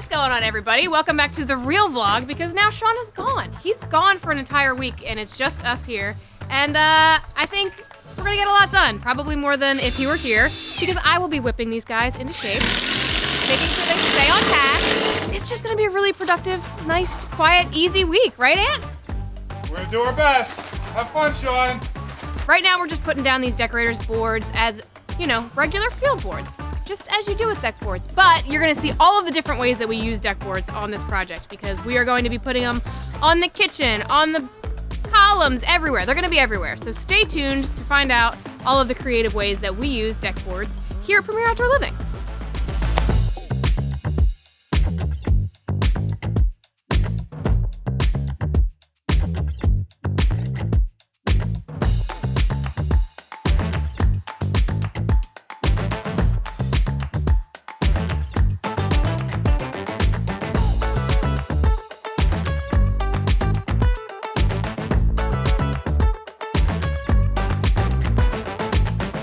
going on, everybody? Welcome back to the real vlog, because now Sean is gone. He's gone for an entire week and it's just us here. And I think we're gonna get a lot done, probably more than if he were here, because I will be whipping these guys into shape, making sure they stay on task. It's just gonna be a really productive, nice, quiet, easy week, right, Aunt? We're gonna do our best. Have fun, Sean. Right now we're just putting down these Deckorators boards as, you know, regular field boards, just as you do with deck boards. But you're gonna see all of the different ways that we use deck boards on this project, because we are going to be putting them on the kitchen, on the columns, everywhere. They're gonna be everywhere. So stay tuned to find out all of the creative ways that we use deck boards here at Premier Outdoor Living.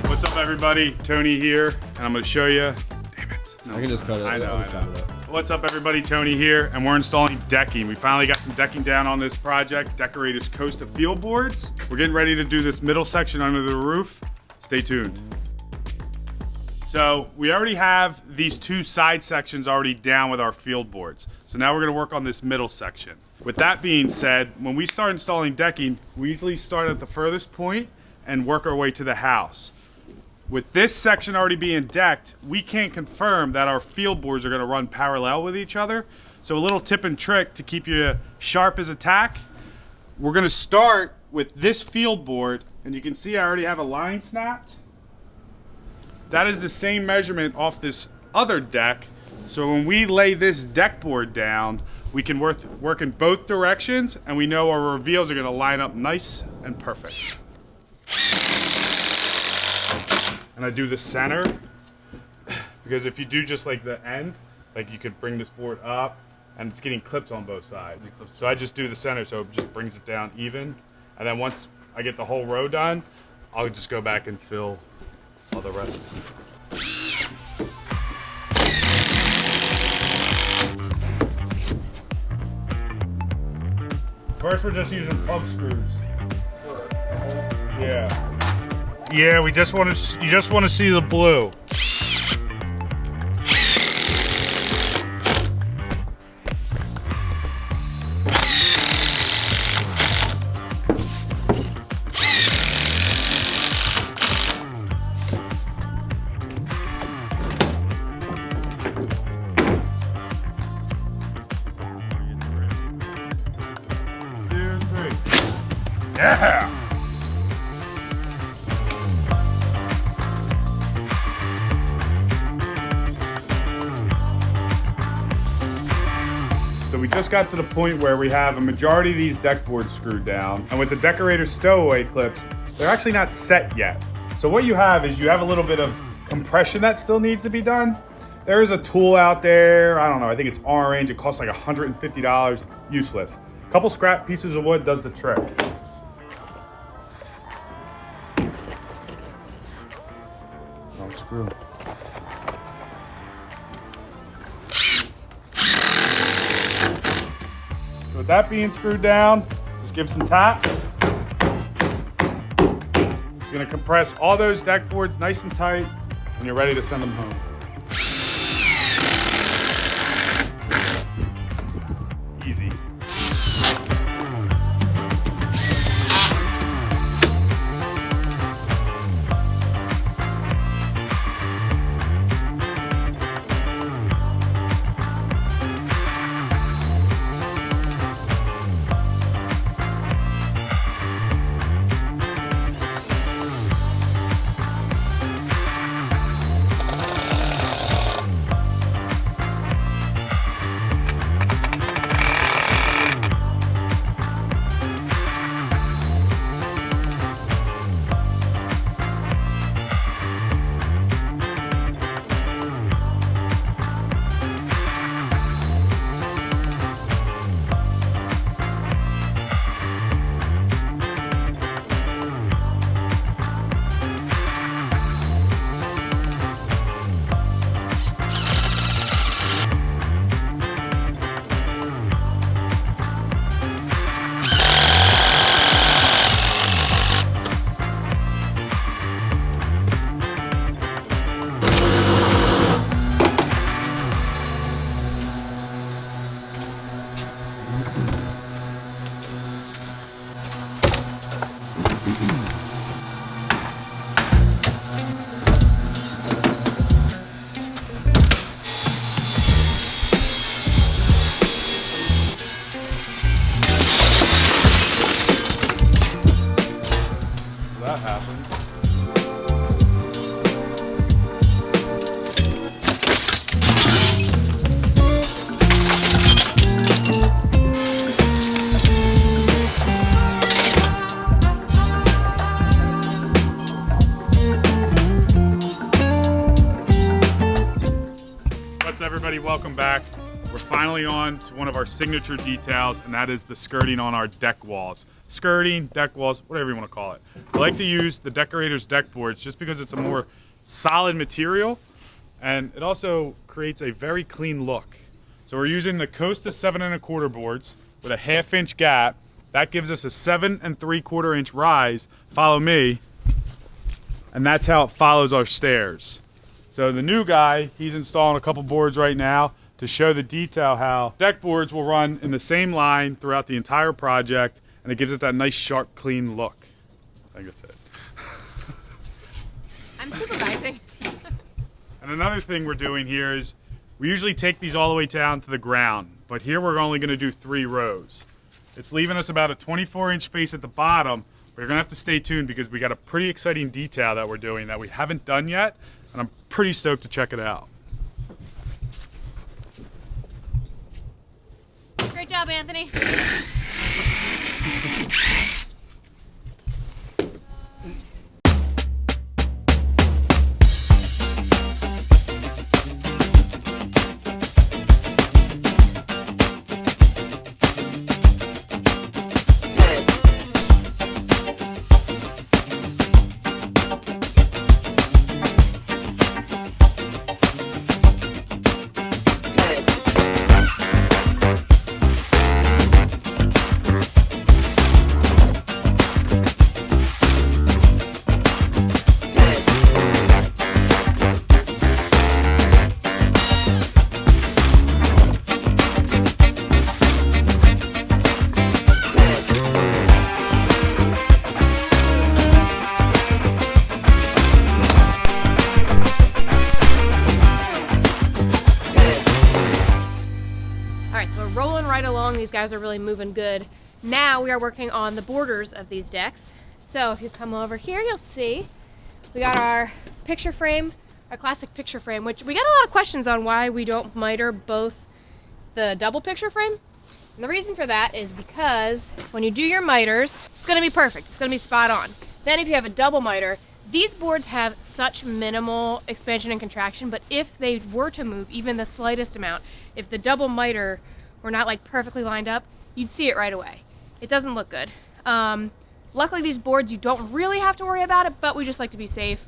What's up, everybody? Tony here, and I'm gonna show you. Damn it! No, I can just cut it. I know. What's up, everybody? Tony here, and we're installing decking. We finally got some decking down on this project. Deckorators Costa field boards. We're getting ready to do this middle section under the roof. Stay tuned. So we already have these two side sections already down with our field boards. So now we're gonna work on this middle section. With that being said, when we start installing decking, we usually start at the furthest point and work our way to the house. With this section already being decked, we can't confirm that our field boards are gonna run parallel with each other. So a little tip and trick to keep you sharp as a tack, we're gonna start with this field board, and you can see I already have a line snapped. That is the same measurement off this other deck. So when we lay this deck board down, we can work in both directions, and we know our reveals are gonna line up nice and perfect. And I do the center, because if you do just like the end, like you could bring this board up, and it's getting clips on both sides. So I just do the center, so it just brings it down even. And then once I get the whole row done, I'll just go back and fill all the rest. First, we're just using plug screws. Yeah. Yeah, you just want to see the blue. Two, three. Yeah. So we just got to the point where we have a majority of these deck boards screwed down, and with the Deckorators stowaway clips, they're actually not set yet. So what you have is you have a little bit of compression that still needs to be done. There is a tool out there, I don't know, I think it's orange, it costs like $150, useless. A couple scrap pieces of wood does the trick. Oh, screw. With that being screwed down, just give some taps. It's gonna compress all those deck boards nice and tight, and you're ready to send them home. Easy. welcome back. We're finally on to one of our signature details, and that is the skirting on our deck walls. Skirting, deck walls, whatever you want to call it. I like to use the Deckorators deck boards just because it's a more solid material, and it also creates a very clean look. So we're using the Costa 7 1/4 boards with a 1/2 inch gap. That gives us a 7 3/4 inch rise. Follow me. And that's how it follows our stairs. So the new guy, he's installing a couple boards right now to show the detail how deck boards will run in the same line throughout the entire project, and it gives it that nice, sharp, clean look. I think that's it. I'm supervising. And another thing we're doing here is we usually take these all the way down to the ground, but here we're only going to do 3 rows. It's leaving us about a 24-inch space at the bottom, but you're going to have to stay tuned because we got a pretty exciting detail that we're doing that we haven't done yet, and I'm pretty stoked to check it out. Great job, Anthony. Rolling right along. These guys are really moving good. Now we are working on the borders of these decks. So if you come over here, you'll see we got our picture frame, our classic picture frame, which we got a lot of questions on why we don't miter both the double picture frame. And the reason for that is because when you do your miters, it's going to be perfect. It's going to be spot on. Then if you have a double miter, these boards have such minimal expansion and contraction, but if they were to move even the slightest amount, if the double miter were not like perfectly lined up, you'd see it right away. It doesn't look good. Luckily these boards, you don't really have to worry about it, but we just like to be safe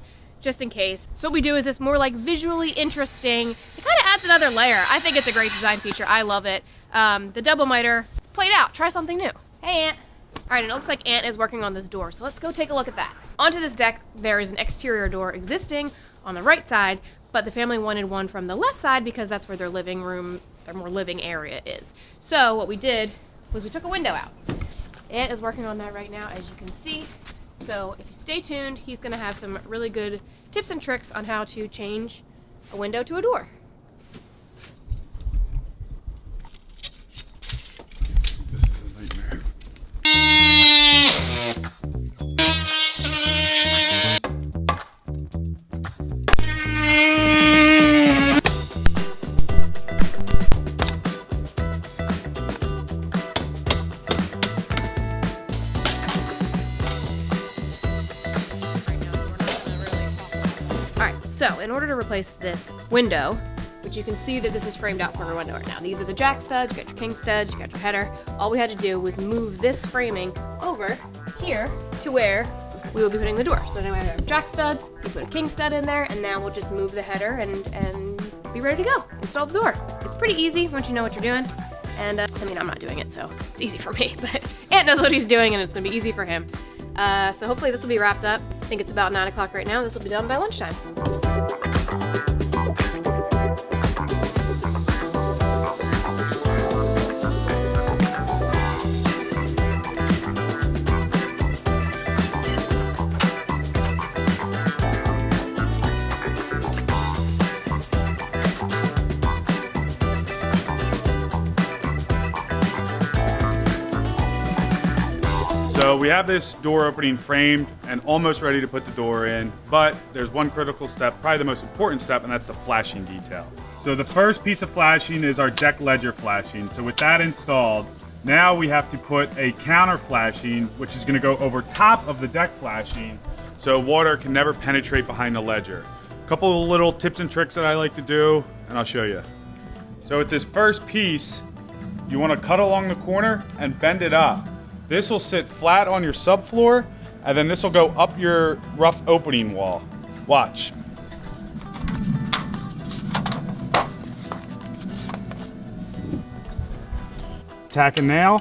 just in case. So what we do is this more like visually interesting. It kind of adds another layer. I think it's a great design feature. I love it. The double miter, it's played out. Try something new. Hey, Ant. All right, and it looks like Ant is working on this door, so let's go take a look at that. Onto this deck, there is an exterior door existing on the right side, but the family wanted one from the left side because that's where their living room, their more living area is. So what we did was we took a window out. Ant is working on that right now, as you can see. So if you stay tuned, he's gonna have some really good tips and tricks on how to change a window to a door. This is a nightmare. So in order to replace this window, which you can see that this is framed out for a window right now. These are the jack studs, you got your king studs, you got your header. All we had to do was move this framing over here to where we will be putting the door. So now we have our jack studs, we put a king stud in there, and now we'll just move the header and be ready to go. Install the door. It's pretty easy once you know what you're doing. And I mean, I'm not doing it, so it's easy for me, but Ant knows what he's doing and it's gonna be easy for him. So hopefully this will be wrapped up. I think it's about 9 o'clock right now. This will be done by lunchtime. So we have this door opening framed and almost ready to put the door in, but there's one critical step, probably the most important step, and that's the flashing detail. So the first piece of flashing is our deck ledger flashing. So with that installed, now we have to put a counter flashing, which is gonna go over top of the deck flashing so water can never penetrate behind the ledger. A couple of little tips and tricks that I like to do, and I'll show you. So with this first piece, you want to cut along the corner and bend it up. This will sit flat on your subfloor, and then this will go up your rough opening wall. Watch. Tack a nail.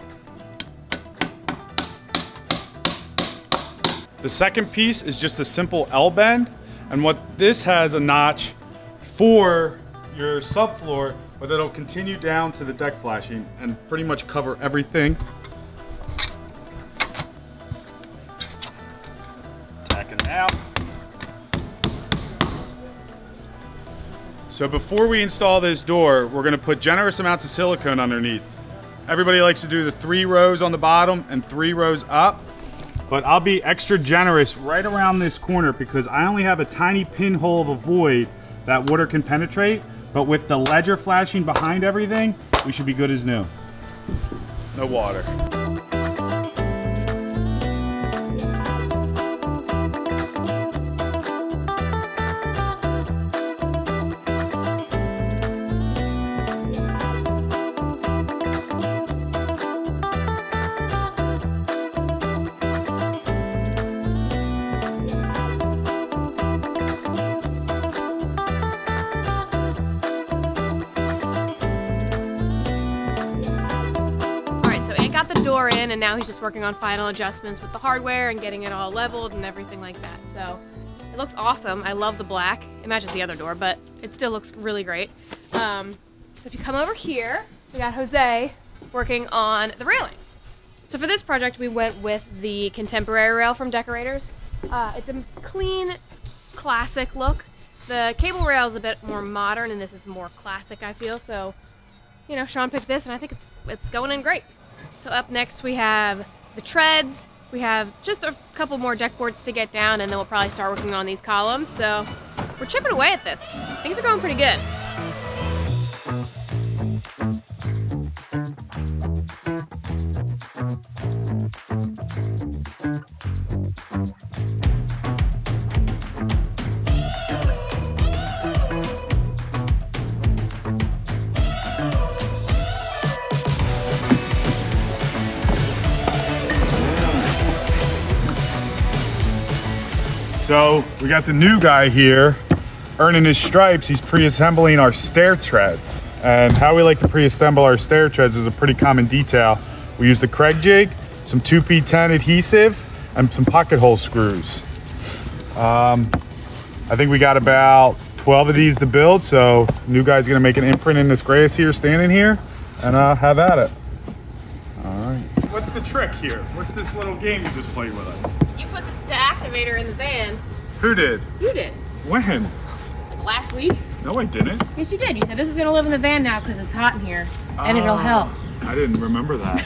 The second piece is just a simple L bend, and what this has a notch for your subfloor, but it'll continue down to the deck flashing and pretty much cover everything. Tack it out. So before we install this door, we're gonna put generous amounts of silicone underneath. Everybody likes to do the 3 rows on the bottom and 3 rows up, but I'll be extra generous right around this corner because I only have a tiny pinhole of a void that water can penetrate, but with the ledger flashing behind everything, we should be good as new. No water. Got the door in, and now he's just working on final adjustments with the hardware and getting it all leveled and everything like that. So it looks awesome. I love the black. It matches the other door, but it still looks really great. So if you come over here, we got Jose working on the railings. So for this project, we went with the contemporary rail from Deckorators. It's a clean, classic look. The cable rail is a bit more modern, and this is more classic, I feel. So, you know, Sean picked this, and I think it's going in great. So up next we have the treads. We have just a couple more deck boards to get down, and then we'll probably start working on these columns. So we're chipping away at this. Things are going pretty good. So we got the new guy here earning his stripes. He's pre-assembling our stair treads. And how we like to pre-assemble our stair treads is a pretty common detail. We use the Craig jig, some 2P10 adhesive, and some pocket hole screws. I think we got about 12 of these to build, so new guy's gonna make an imprint in this grass here, standing here, and have at it. All right. What's the trick here? What's this little game you just played with us? You put the activator in the van. Who did? You did. When? Last week. No, I didn't. Yes, you did. You said this is gonna live in the van now because it's hot in here, and it'll help. I didn't remember that.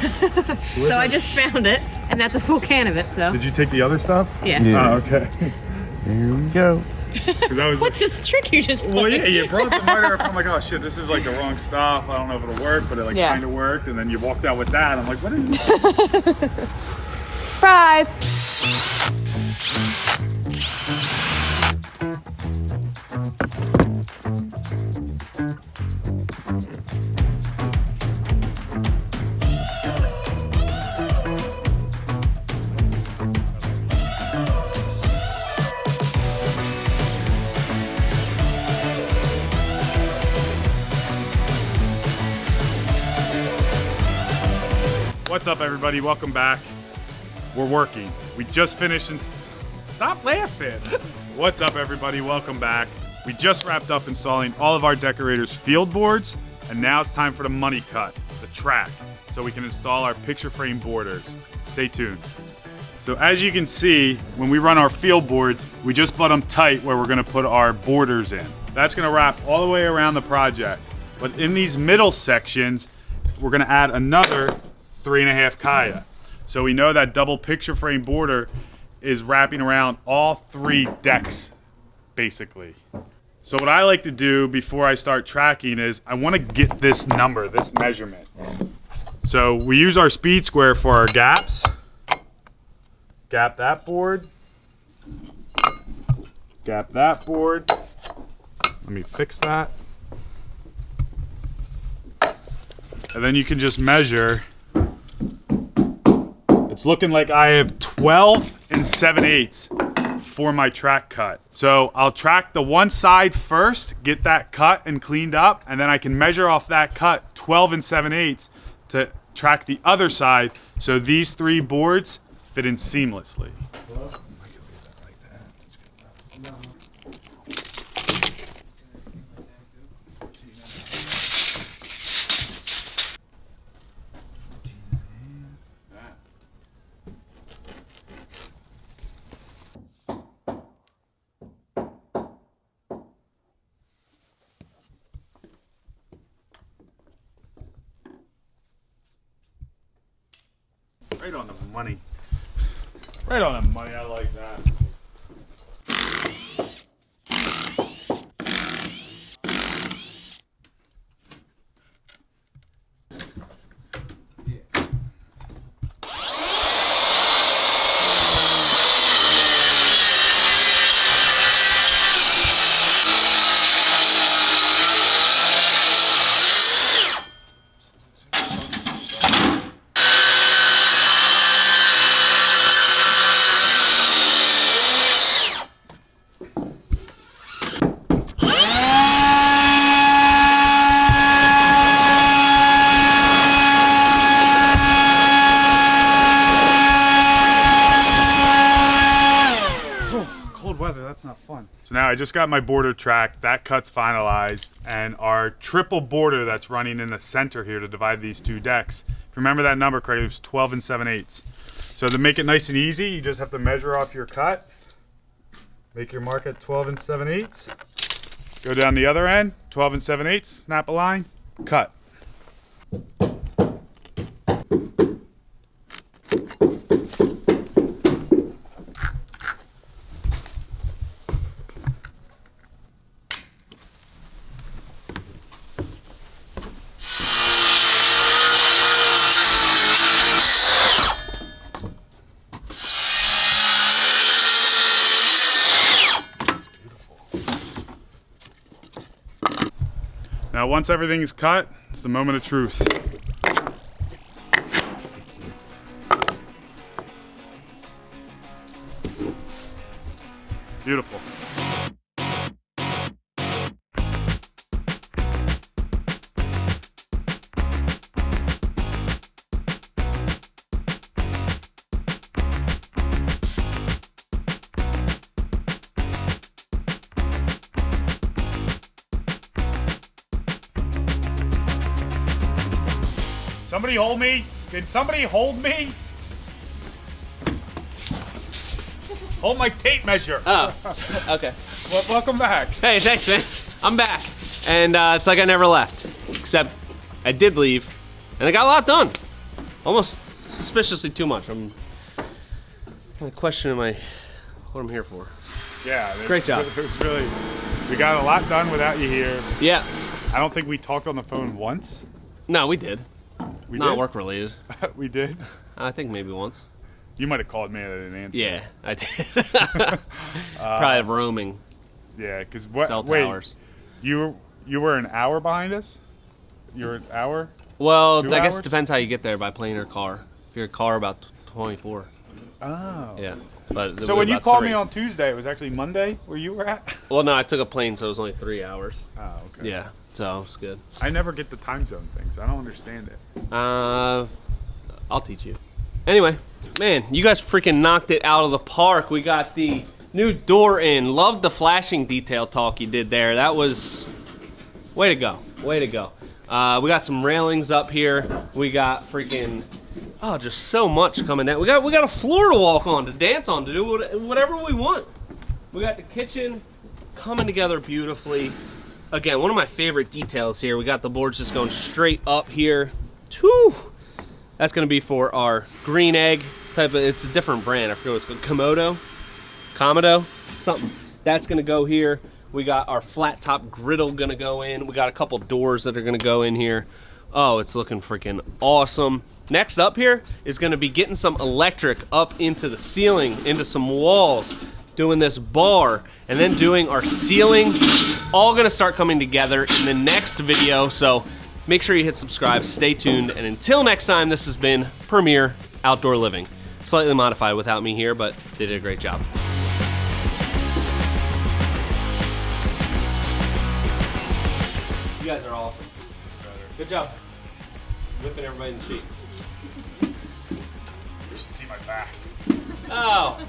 So I just found it, and that's a full can of it. So. Did you take the other stuff? Yeah. Oh, okay. Here we go. What's this trick you just put? Well, yeah, you brought the miter up. I'm like, oh shit, this is like the wrong stuff. I don't know if it'll work, but it like kind of worked. And then you walked out with that. I'm like, what is this? Surprise! What's up, everybody? Welcome back. We're working. We just finished and stop laughing. What's up, everybody? Welcome back. We just wrapped up installing all of our Deckorators field boards, and now it's time for the money cut, the track, so we can install our picture frame borders. Stay tuned. So as you can see, when we run our field boards, we just butt them tight where we're gonna put our borders in. That's gonna wrap all the way around the project. But in these middle sections, we're gonna add another 3.5 kaya. So we know that double picture frame border is wrapping around all 3 decks, basically. So what I like to do before I start tracking is I want to get this number, this measurement. So we use our speed square for our gaps. Gap that board. Gap that board. Let me fix that. And then you can just measure. It's looking like I have 12 7/8 for my track cut. So I'll track the one side first, get that cut and cleaned up, and then I can measure off that cut 12 7/8 to track the other side, so these 3 boards fit in seamlessly. Right on the money. Right on the money, I like that. That's not fun. So now I just got my border tracked, that cut's finalized, and our triple border that's running in the center here to divide these 2 decks. If you remember that number correctly, it was 12 7/8. So to make it nice and easy, you just have to measure off your cut, make your mark at 12 7/8, go down the other end, 12 7/8, snap a line, cut. Now once everything is cut, it's the moment of truth. Beautiful. Somebody hold me? Can somebody hold me? Hold my tape measure. Oh, okay. Well, welcome back. Hey, thanks, man. I'm back. And it's like I never left. Except I did leave. And I got a lot done. Almost suspiciously too much. I'm kind of questioning what I'm here for. Yeah. Great job. It was really, we got a lot done without you here. Yeah. I don't think we talked on the phone once. No, we did. We Not did? work related. We did? I think maybe once. You might have called me and I didn't answer. Yeah, I did. Probably roaming Yeah, because what? cell Wait, towers. you were an hour behind us? You were an hour? Well, 2 I guess hours? it depends how you get there, by plane or car. If you're a car, about 24. Oh. Yeah. But So when you called 3. me on Tuesday, it was actually Monday where you were at? Well, no, I took a plane, so it was only 3 hours. Oh, okay. Yeah, so it was good. I never get the time zone things. I don't understand it. I'll teach you. Anyway, man, you guys freaking knocked it out of the park. We got the new door in. Loved the flashing detail talk you did there. That was way to go. Way to go. We got some railings up here. We got freaking just so much coming down. We got a floor to walk on, to dance on, to do whatever we want. We got the kitchen coming together beautifully. Again, one of my favorite details here. We got the boards just going straight up here. Whew. That's gonna be for our green egg type of, it's a different brand. I forget what it's called, Comodo, something. That's gonna go here. We got our flat top griddle gonna go in. We got a couple doors that are gonna go in here. Oh, it's looking freaking awesome. Next up here is gonna be getting some electric up into the ceiling, into some walls, doing this bar, and then doing our ceiling. It's all gonna start coming together in the next video, so Make sure you hit subscribe, stay tuned, and until next time, this has been Premier Outdoor Living. Slightly modified without me here, but they did a great job. You guys are awesome. Good job. Whipping everybody in the sheet. You should see my back. Oh.